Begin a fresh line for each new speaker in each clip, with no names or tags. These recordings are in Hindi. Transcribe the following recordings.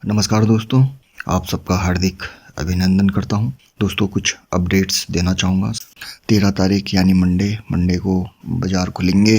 नमस्कार दोस्तों, आप सबका हार्दिक अभिनंदन करता हूं। दोस्तों कुछ अपडेट्स देना चाहूँगा। 13 तारीख यानी मंडे को बाज़ार खुलेंगे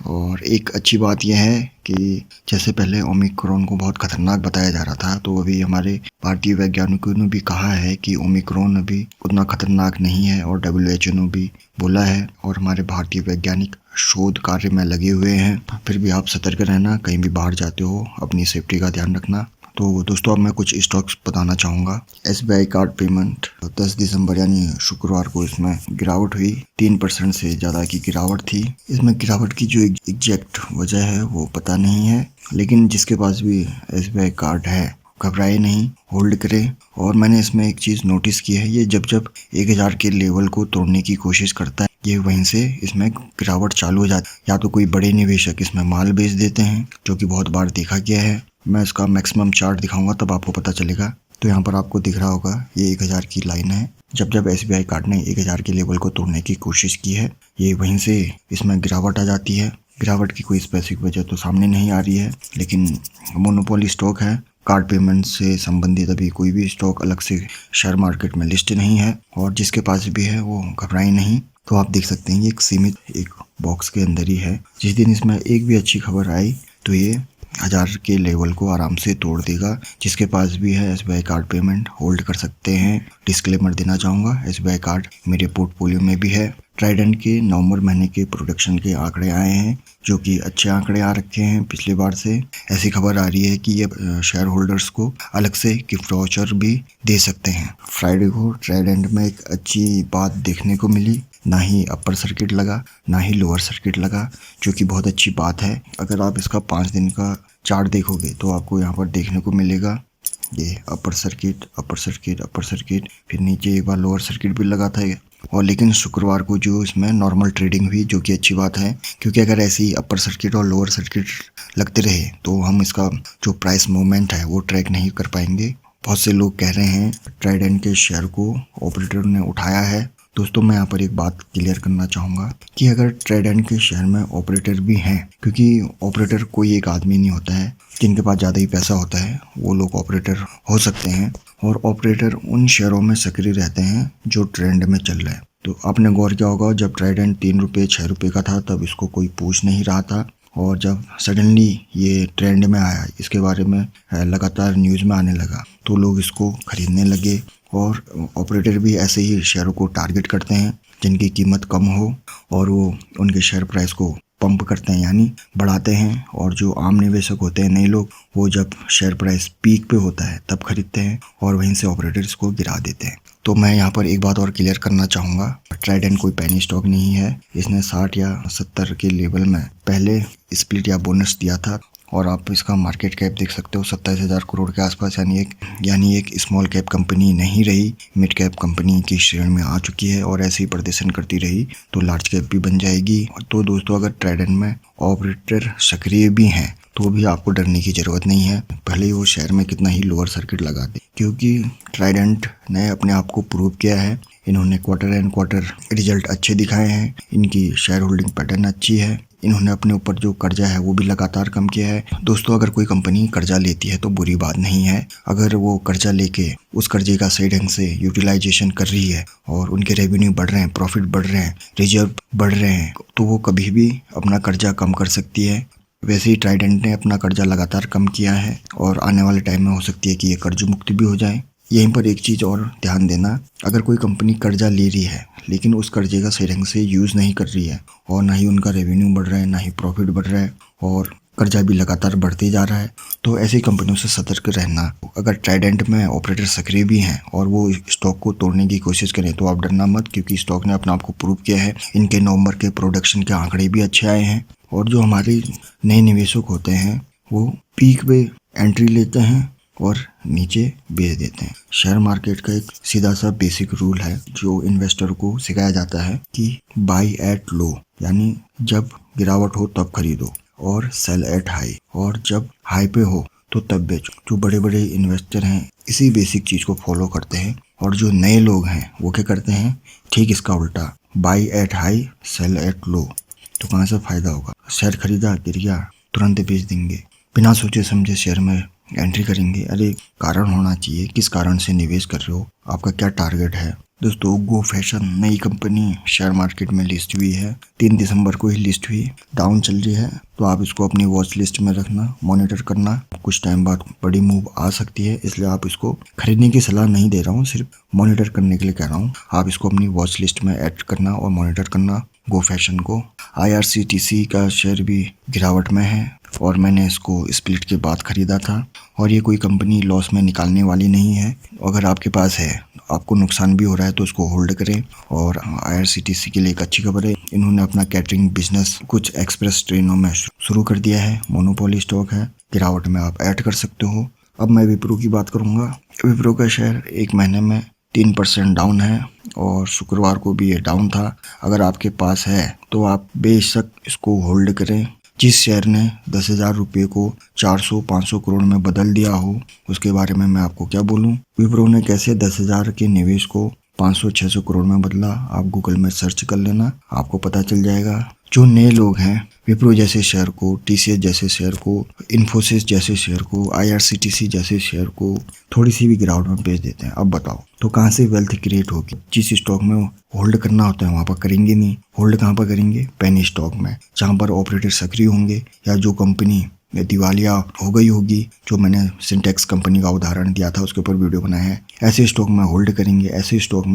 और एक अच्छी बात यह है कि जैसे पहले ओमिक्रॉन को बहुत ख़तरनाक बताया जा रहा था, तो अभी हमारे भारतीय वैज्ञानिकों ने भी कहा है कि ओमिक्रॉन अभी उतना ख़तरनाक नहीं है और WHO ने भी बोला है और हमारे भारतीय वैज्ञानिक शोध कार्य में लगे हुए हैं। फिर भी आप सतर्क रहना, कहीं भी बाहर जाते हो अपनी सेफ्टी का ध्यान रखना। तो दोस्तों अब मैं कुछ स्टॉक्स बताना चाहूँगा। SBI कार्ड पेमेंट 10 दिसंबर यानी शुक्रवार को इसमें गिरावट हुई। 3% से ज़्यादा की गिरावट थी। इसमें गिरावट की जो एग्जैक्ट वजह है वो पता नहीं है, लेकिन जिसके पास भी SBI कार्ड है घबराए नहीं, होल्ड करें। और मैंने इसमें एक चीज़ नोटिस की है, ये जब 1000 के लेवल को तोड़ने की कोशिश करता है, ये वहीं से इसमें गिरावट चालू हो जाती है। या तो कोई बड़े निवेशक इसमें माल बेच देते हैं, जो कि बहुत बार देखा गया है। मैं इसका मैक्सिमम चार्ट दिखाऊंगा तब आपको पता चलेगा। तो यहाँ पर आपको दिख रहा होगा ये 1000 की लाइन है। जब SBI कार्ड ने 1000 के लेवल को तोड़ने की कोशिश की है, ये वहीं से इसमें गिरावट आ जाती है। गिरावट की कोई स्पेसिफिक वजह तो सामने नहीं आ रही है, लेकिन मोनोपोली स्टॉक है। कार्ड पेमेंट से संबंधित अभी कोई भी स्टॉक अलग से शेयर मार्केट में लिस्ट नहीं है, और जिसके पास भी है वो घबराए नहीं। तो आप देख सकते हैं ये एक सीमित एक बॉक्स के अंदर ही है। जिस दिन इसमें एक भी अच्छी खबर आई तो ये 1000 के लेवल को आराम से तोड़ देगा। जिसके पास भी है SBI कार्ड पेमेंट होल्ड कर सकते हैं। डिस्क्लेमर देना चाहूँगा, SBI कार्ड मेरे पोर्टफोलियो में भी है। ट्राइडेंट के नवंबर महीने के प्रोडक्शन के आंकड़े आए हैं, जो कि अच्छे आंकड़े आ रखे हैं पिछली बार से। ऐसी खबर आ रही है कि ये शेयर होल्डर्स को अलग से गिफ्ट वाउचर भी दे सकते हैं। फ्राइडे को ट्राइडेंट में एक अच्छी बात देखने को मिली, ना ही अपर सर्किट लगा ना ही लोअर सर्किट लगा, जो कि बहुत अच्छी बात है। अगर आप इसका 5 दिन का चार्ट देखोगे तो आपको यहाँ पर देखने को मिलेगा ये upper circuit upper circuit upper circuit, फिर नीचे एक बार लोअर सर्किट भी लगा था। और लेकिन शुक्रवार को जो इसमें नॉर्मल ट्रेडिंग हुई, जो कि अच्छी बात है, क्योंकि अगर ऐसे ही अपर सर्किट और लोअर सर्किट लगते रहे तो हम इसका जो प्राइस मूवमेंट है वो ट्रैक नहीं कर पाएंगे। बहुत से लोग कह रहे हैं ट्राइडेंट के शेयर को ऑपरेटर ने उठाया है। दोस्तों मैं यहाँ पर एक बात क्लियर करना चाहूँगा कि अगर ट्राइडेंट के शेयर में ऑपरेटर भी हैं, क्योंकि ऑपरेटर कोई एक आदमी नहीं होता है, जिनके पास ज़्यादा ही पैसा होता है वो लोग ऑपरेटर हो सकते हैं, और ऑपरेटर उन शेयरों में सक्रिय रहते हैं जो ट्रेंड में चल रहे हैं। तो आपने गौर किया होगा जब ट्राइडेंट 3 रुपये 6 रुपये का था तब इसको कोई पूछ नहीं रहा था, और जब सडनली ये ट्रेंड में आया, इसके बारे में लगातार न्यूज़ में आने लगा, तो लोग इसको खरीदने लगे। और ऑपरेटर भी ऐसे ही शेयरों को टारगेट करते हैं जिनकी कीमत कम हो, और वो उनके शेयर प्राइस को पंप करते हैं यानी बढ़ाते हैं। और जो आम निवेशक होते हैं, नए लोग, वो जब शेयर प्राइस पीक पे होता है तब खरीदते हैं और वहीं से ऑपरेटर्स को गिरा देते हैं। तो मैं यहाँ पर एक बात और क्लियर करना चाहूँगा, ट्राइडेंट कोई पेनी स्टॉक नहीं है। इसने 60 या 70 के लेवल में पहले स्प्लिट या बोनस दिया था, और आप इसका मार्केट कैप देख सकते हो 27,000 करोड़ के आसपास, यानी एक स्मॉल कैप कंपनी नहीं रही, मिड कैप कंपनी की श्रेणी में आ चुकी है, और ऐसे ही प्रदर्शन करती रही तो लार्ज कैप भी बन जाएगी। तो दोस्तों अगर ट्राइडेंट में ऑपरेटर सक्रिय भी हैं तो भी आपको डरने की ज़रूरत नहीं है, भले ही वो शेयर में कितना ही लोअर सर्किट लगा दे, क्योंकि ट्राइडेंट ने अपने आप को प्रूव किया है। इन्होंने क्वार्टर एंड क्वार्टर रिजल्ट अच्छे दिखाए हैं, इनकी शेयर होल्डिंग पैटर्न अच्छी है, इन्होंने अपने ऊपर जो कर्जा है वो भी लगातार कम किया है। दोस्तों अगर कोई कंपनी कर्जा लेती है तो बुरी बात नहीं है, अगर वो कर्जा लेके उस कर्जे का सही ढंग से यूटिलाइजेशन कर रही है और उनके रेवेन्यू बढ़ रहे हैं, प्रॉफिट बढ़ रहे हैं, रिजर्व बढ़ रहे हैं, तो वो कभी भी अपना कर्जा कम कर सकती है। वैसे ही ट्राइडेंट ने अपना कर्जा लगातार कम किया है, और आने वाले टाइम में हो सकती है कि ये कर्ज मुक्ति भी हो जाए। यहीं पर एक चीज़ और ध्यान देना, अगर कोई कंपनी कर्जा ले रही है लेकिन उस कर्जे का सही ढंग से यूज़ नहीं कर रही है, और ना ही उनका रेवेन्यू बढ़ रहा है, ना ही प्रॉफिट बढ़ रहा है, और कर्जा भी लगातार बढ़ते जा रहा है, तो ऐसी कंपनियों से सतर्क रहना। अगर ट्राइडेंट में ऑपरेटर सक्रिय भी हैं और वो स्टॉक को तोड़ने की कोशिश करें तो आप डरना मत, क्योंकि स्टॉक ने अपने आप को प्रूव किया है। इनके नवंबर के प्रोडक्शन के आंकड़े भी अच्छे आए हैं, और जो हमारे नए निवेशक होते हैं वो पीक पे एंट्री लेते हैं और नीचे बेच देते हैं। शेयर मार्केट का एक सीधा सा बेसिक रूल है जो इन्वेस्टर को सिखाया जाता है कि बाई एट लो, यानी जब गिरावट हो तब खरीदो, और सेल एट हाई, और जब हाई पे हो तो तब बेचो। जो बड़े बड़े इन्वेस्टर हैं इसी बेसिक चीज़ को फॉलो करते हैं, और जो नए लोग हैं वो क्या करते हैं, ठीक इसका उल्टा, buy at high sell at low. तो कहाँ से फ़ायदा होगा, शेयर खरीदा गिर गया तुरंत बेच देंगे, बिना सोचे समझे शेयर में एंट्री करेंगे। अरे कारण होना चाहिए, किस कारण से निवेश कर रहे हो, आपका क्या टारगेट है। दोस्तों गो फैशन नई कंपनी शेयर मार्केट में लिस्ट हुई है, 3 दिसंबर को ही लिस्ट हुई। डाउन चल रही है तो आप इसको अपनी वॉच लिस्ट में रखना, मॉनिटर करना। कुछ टाइम बाद बड़ी मूव आ सकती है, इसलिए आप इसको खरीदने की सलाह नहीं दे रहा हूँ, सिर्फ मॉनिटर करने के लिए कह रहा हूँ। आप इसको अपनी वॉच लिस्ट में ऐड करना और मॉनिटर करना गो फैशन को। IRCTC का शेयर भी गिरावट में है और मैंने इसको स्प्लिट के बाद खरीदा था और ये कोई कंपनी लॉस में निकालने वाली नहीं है। अगर आपके पास है, आपको नुकसान भी हो रहा है तो उसको होल्ड करें। और IRCTC के लिए एक अच्छी खबर है, इन्होंने अपना कैटरिंग बिजनेस कुछ एक्सप्रेस ट्रेनों में शुरू कर दिया है। मोनोपोली स्टॉक है, गिरावट में आप ऐड कर सकते हो। अब मैं विप्रो की बात करूंगा। विप्रो का शेयर एक महीने में 3% डाउन है और शुक्रवार को भी ये डाउन था। अगर आपके पास है तो आप बेशक इसको होल्ड करें। जिस शेयर ने 10,000 रुपये को 400-500 करोड़ में बदल दिया हो, उसके बारे में मैं आपको क्या बोलूं। विप्रो ने कैसे 10,000 के निवेश को 500-600 करोड़ में बदला, आप गूगल में सर्च कर लेना, आपको पता चल जाएगा। जो नए लोग हैं विप्रो जैसे शेयर को, TCS जैसे शेयर को, इन्फोसिस जैसे शेयर को, IRCTC जैसे शेयर को थोड़ी सी भी गिरावट में बेच देते हैं। अब बताओ तो कहाँ से वेल्थ क्रिएट होगी। जिस स्टॉक में होल्ड करना होता है वहाँ पर करेंगे नहीं। होल्ड कहाँ पर करेंगे, पेनी स्टॉक में, जहाँ पर ऑपरेटर सक्रिय होंगे या जो कंपनी दिवालिया हो गई होगी। जो मैंने सिंटेक्स कंपनी का उदाहरण दिया था, उसके ऊपर वीडियो बनाया है। ऐसे स्टॉक में होल्ड करेंगे, ऐसे स्टॉक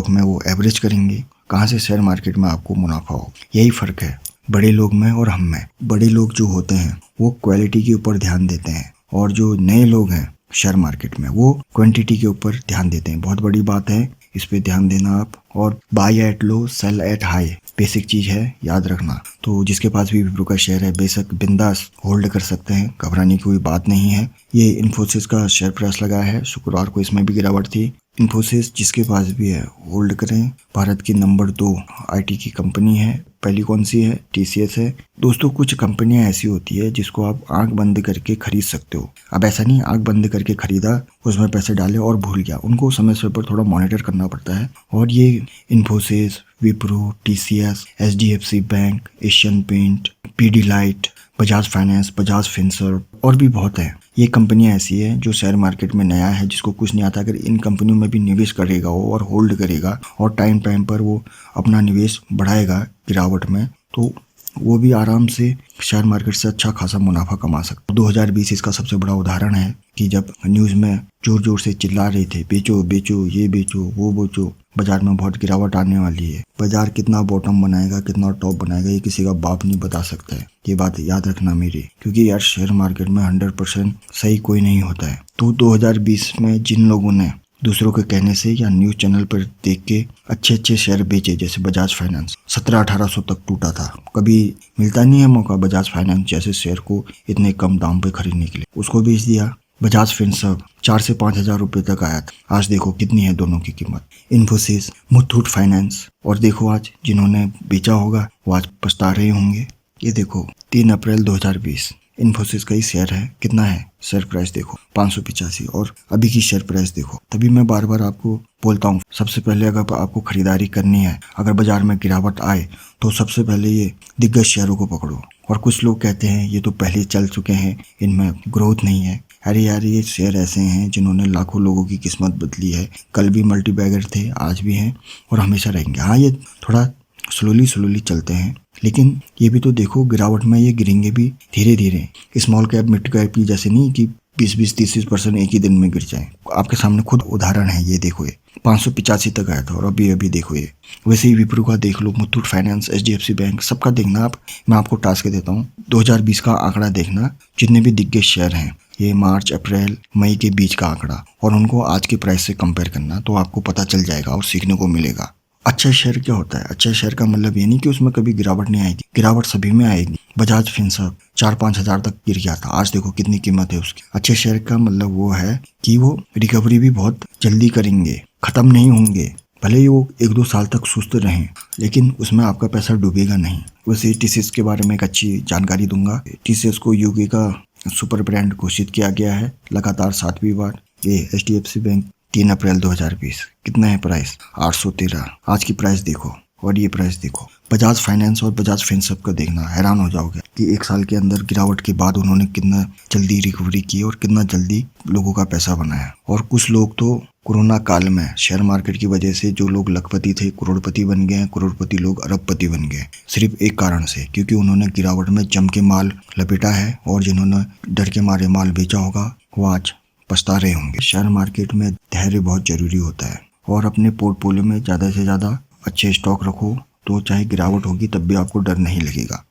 में वो एवरेज करेंगे। कहाँ से शेयर मार्केट में आपको मुनाफा हो। यही फर्क है बड़े लोग में और हम में। बड़े लोग जो होते हैं वो क्वालिटी के ऊपर ध्यान देते हैं और जो नए लोग हैं शेयर मार्केट में वो क्वांटिटी के ऊपर ध्यान देते हैं। बहुत बड़ी बात है, इस पे ध्यान देना आप। और buy at low sell at high basic चीज है, याद रखना। तो जिसके पास भी विप्रो का शेयर है बेशक बिंदास होल्ड कर सकते हैं, घबराने की कोई बात नहीं है। ये इन्फोसिस का शेयर प्राइस लगा है, शुक्रवार को इसमें भी गिरावट थी। इन्फोसिस जिसके पास भी है होल्ड करें। भारत की नंबर 2 IT की कंपनी है। पहली कौन सी है, TCS है। दोस्तों कुछ कंपनियां ऐसी होती है जिसको आप आंख बंद करके खरीद सकते हो। अब ऐसा नहीं आंख बंद करके खरीदा, उसमें पैसे डाले और भूल गया, उनको समय समय पर थोड़ा मॉनिटर करना पड़ता है। और ये Infosys, Wipro, TCS, HDFC Bank, Asian Paint, Pidilite, Bajaj Finance, Bajaj Finserv और भी बहुत है। ये कंपनियां ऐसी है जो शेयर मार्केट में नया है, जिसको कुछ नहीं आता। अगर इन कंपनियों में भी निवेश करेगा वो और होल्ड करेगा और टाइम टाइम पर वो अपना निवेश बढ़ाएगा गिरावट में, तो वो भी आराम से शेयर मार्केट से अच्छा खासा मुनाफा कमा सकता है। 2020 इसका सबसे बड़ा उदाहरण है कि जब न्यूज़ में जोर जोर से चिल्ला रहे थे बेचो बेचो, ये बेचो वो बेचो, बाजार में बहुत गिरावट आने वाली है। बाजार कितना बॉटम बनाएगा, कितना टॉप बनाएगा, ये किसी का बाप नहीं बता सकता है। ये बात याद रखना मेरी, क्योंकि यार शेयर मार्केट में 100% सही कोई नहीं होता है। तो 2020 में जिन लोगों ने दूसरों के कहने से या न्यूज चैनल पर देख के अच्छे अच्छे शेयर बेचे, जैसे बजाज फाइनेंस 1700-1800 तक टूटा था, कभी मिलता नहीं है मौका बजाज फाइनेंस जैसे शेयर को इतने कम दाम पे खरीदने के लिए, उसको बेच दिया। बजाज फिनसर्व 4 से 5 हजार रुपए तक आया था, आज देखो कितनी है दोनों की कीमत। इन्फोसिस, मुथूट फाइनेंस, और देखो आज जिन्होंने बेचा होगा वो आज पछता रहे होंगे। ये देखो 3 अप्रैल 2020 इन्फोसिस का ही शेयर है, कितना है शेयर प्राइस देखो 585, और अभी की शेयर प्राइस देखो। तभी मैं बार बार आपको बोलता हूँ, सबसे पहले अगर आपको खरीदारी करनी है, अगर बाजार में गिरावट आए तो सबसे पहले ये दिग्गज शेयरों को पकड़ो। और कुछ लोग कहते हैं ये तो पहले चल चुके हैं, इनमें ग्रोथ नहीं है। अरे यार ये शेयर ऐसे हैं जिन्होंने लाखों लोगों की किस्मत बदली है। कल भी मल्टी बैगर थे, आज भी हैं और हमेशा रहेंगे। हाँ ये थोड़ा स्लोली चलते हैं, लेकिन ये भी तो देखो गिरावट में ये गिरेंगे भी धीरे धीरे। स्मॉल कैप मिड कैप की जैसे नहीं कि 20-30% एक ही दिन में गिर जाए। आपके सामने खुद उदाहरण है, ये देखो ये 585 तक आया था और अभी देखो ये। वैसे ही विप्रो का देख लो, मुथूट फाइनेंस, HDFC बैंक, सबका देखना आप। मैं आपको टास्क देता हूँ 2020 का आंकड़ा देखना, जितने भी दिग्गज शेयर हैं ये मार्च अप्रैल मई के बीच का आंकड़ा, और उनको आज के प्राइस से कंपेयर करना, तो आपको पता चल जाएगा और सीखने को मिलेगा। अच्छा शेयर क्या होता है? अच्छा शेयर का मतलब ये नहीं कि उसमें कभी गिरावट नहीं आएगी, गिरावट सभी में आएगी। बजाज फिनसर्व 4-5 हजार तक गिर गया था, आज देखो कितनी कीमत है उसकी। अच्छे शेयर का मतलब वो है कि वो रिकवरी भी बहुत जल्दी करेंगे, खत्म नहीं होंगे। भले ही वो 1-2 साल तक सुस्त रहें, लेकिन उसमें आपका पैसा डूबेगा नहीं। वैसे TCS के बारे में एक अच्छी जानकारी दूंगा। TCS को UK का सुपर ब्रांड घोषित किया गया है लगातार 7वीं बार। ये HDFC बैंक 3 अप्रैल 2020, कितना है प्राइस? 813। आज की प्राइस देखो और ये प्राइस देखो। बजाज फाइनेंस और बजाज फिनसर्व का देखना, हैरान हो जाओगे कि 1 साल के अंदर गिरावट के बाद उन्होंने कितना जल्दी रिकवरी की और कितना जल्दी लोगों का पैसा बनाया। और कुछ लोग तो कोरोना काल में शेयर मार्केट की वजह से जो लोग लखपति थे करोड़पति बन गए, करोड़पति लोग अरबपति बन गए, सिर्फ एक कारण से, क्योंकि उन्होंने गिरावट में जम के माल लपेटा है और जिन्होंने डर के मारे माल बेचा होगा वो आज पछता रहे होंगे। शेयर मार्केट में धैर्य बहुत जरूरी होता है और अपने पोर्टफोलियो में ज़्यादा से ज़्यादा अच्छे स्टॉक रखो, तो चाहे गिरावट होगी तब भी आपको डर नहीं लगेगा।